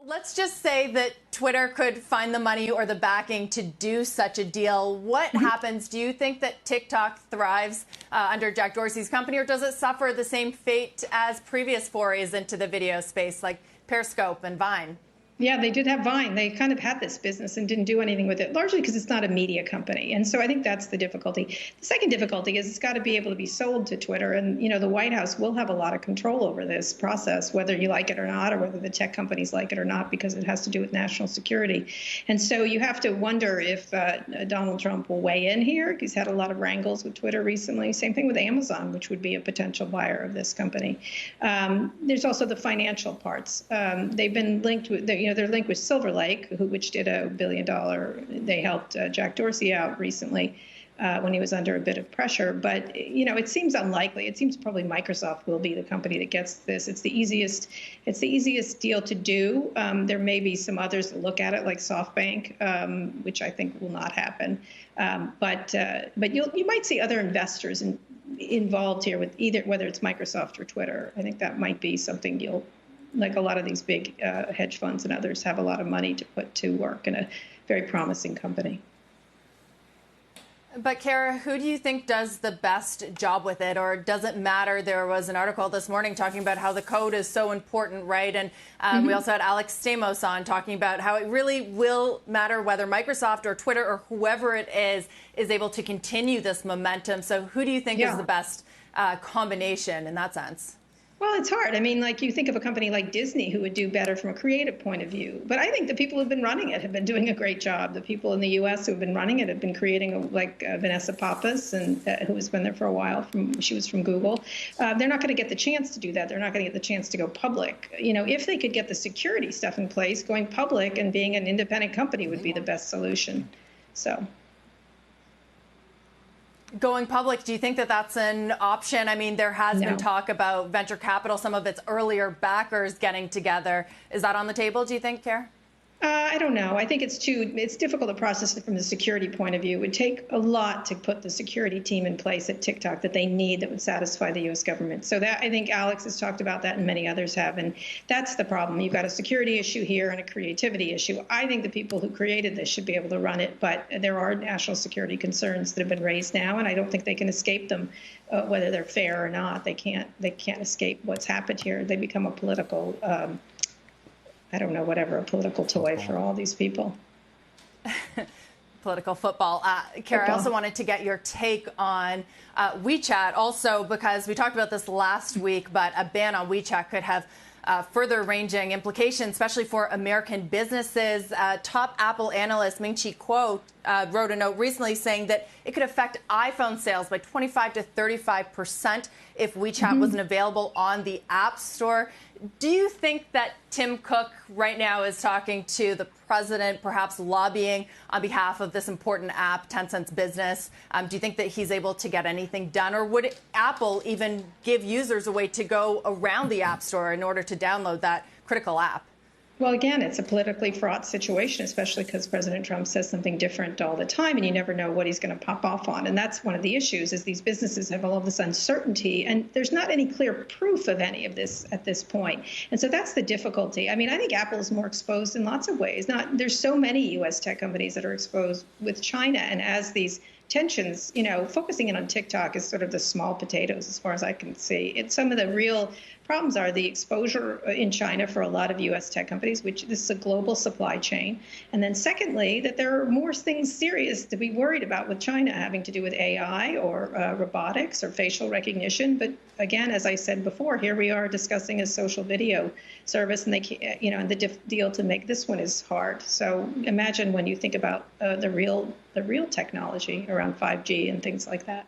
Let's just say that Twitter could find the money or the backing to do such a deal. What happens? Do you think that TikTok thrives under Jack Dorsey's company, or does it suffer the same fate as previous forays into the video space like Periscope and Vine? Yeah, they did have Vine. They kind of had this business and didn't do anything with it, largely because it's not a media company. And so I think that's the difficulty. The second difficulty is it's got to be able to be sold to Twitter. And, you know, the White House will have a lot of control over this process, whether you like it or not, or whether the tech companies like it or not, because it has to do with national security. And so you have to wonder if Donald Trump will weigh in here. He's had a lot of wrangles with Twitter recently. Same thing with Amazon, which would be a potential buyer of this company. There's also the financial parts. They've been linked with they're linked with Silver Lake, which did a $1 billion. They helped Jack Dorsey out recently when he was under a bit of pressure. But, you know, it seems unlikely. It seems probably Microsoft will be the company that gets this. It's the easiest deal to do. There may be some others that look at it, like SoftBank, which I think will not happen. But you might see other investors involved here with whether it's Microsoft or Twitter. I think that might be something like a lot of these big hedge funds and others have a lot of money to put to work in a very promising company. But Kara, who do you think does the best job with it, or does it matter? There was an article this morning talking about how the code is so important, right? And we also had Alex Stamos on talking about how it really will matter whether Microsoft or Twitter or whoever it is able to continue this momentum. So who do you think is the best combination in that sense? Well, it's hard. I mean, like, you think of a company like Disney who would do better from a creative point of view. But I think the people who've been running it have been doing a great job. The people in the U.S. who've been running it have been creating, like Vanessa Pappas, and who has been there for a while. She was from Google. They're not going to get the chance to do that. They're not going to get the chance to go public. You know, if they could get the security stuff in place, going public and being an independent company would be the best solution. So. Going public, do you think that that's an option? I mean, there has been talk about venture capital, some of its earlier backers getting together. Is that on the table, do you think, Kara? I don't know. I think it's difficult to process it from the security point of view. It would take a lot to put the security team in place at TikTok that they need that would satisfy the U.S. government. So that, I think Alex has talked about that and many others have. And that's the problem. You've got a security issue here and a creativity issue. I think the people who created this should be able to run it. But there are national security concerns that have been raised now, and I don't think they can escape them, whether they're fair or not. They can't escape what's happened here. They become a political I don't know, whatever, a political toy for all these people. Political football. Kara, I also wanted to get your take on WeChat also, because we talked about this last week, but a ban on WeChat could have further ranging implications, especially for American businesses. Top Apple analyst Ming-Chi Kuo wrote a note recently saying that it could affect iPhone sales by 25 to 35% if WeChat wasn't available on the App Store. Do you think that Tim Cook right now is talking to the president, perhaps lobbying on behalf of this important app, Tencent's business? Do you think that he's able to get anything done? Or would Apple even give users a way to go around the App Store in order to download that critical app? Well, again, it's a politically fraught situation, especially because President Trump says something different all the time, and you never know what he's going to pop off on. And that's one of the issues, is these businesses have all of this uncertainty, and there's not any clear proof of any of this at this point. And so that's the difficulty. I mean, I think Apple is more exposed in lots of ways. There's so many U.S. tech companies that are exposed with China, and as these tensions, you know, focusing in on TikTok is sort of the small potatoes as far as I can see. Some of the real problems are the exposure in China for a lot of U.S. tech companies, which this is a global supply chain. And then secondly, that there are more things serious to be worried about with China having to do with AI or robotics or facial recognition. But again, as I said before, here we are discussing a social video service, and they, you know, and the deal to make this one is hard. So imagine when you think about the real technology around 5G and things like that.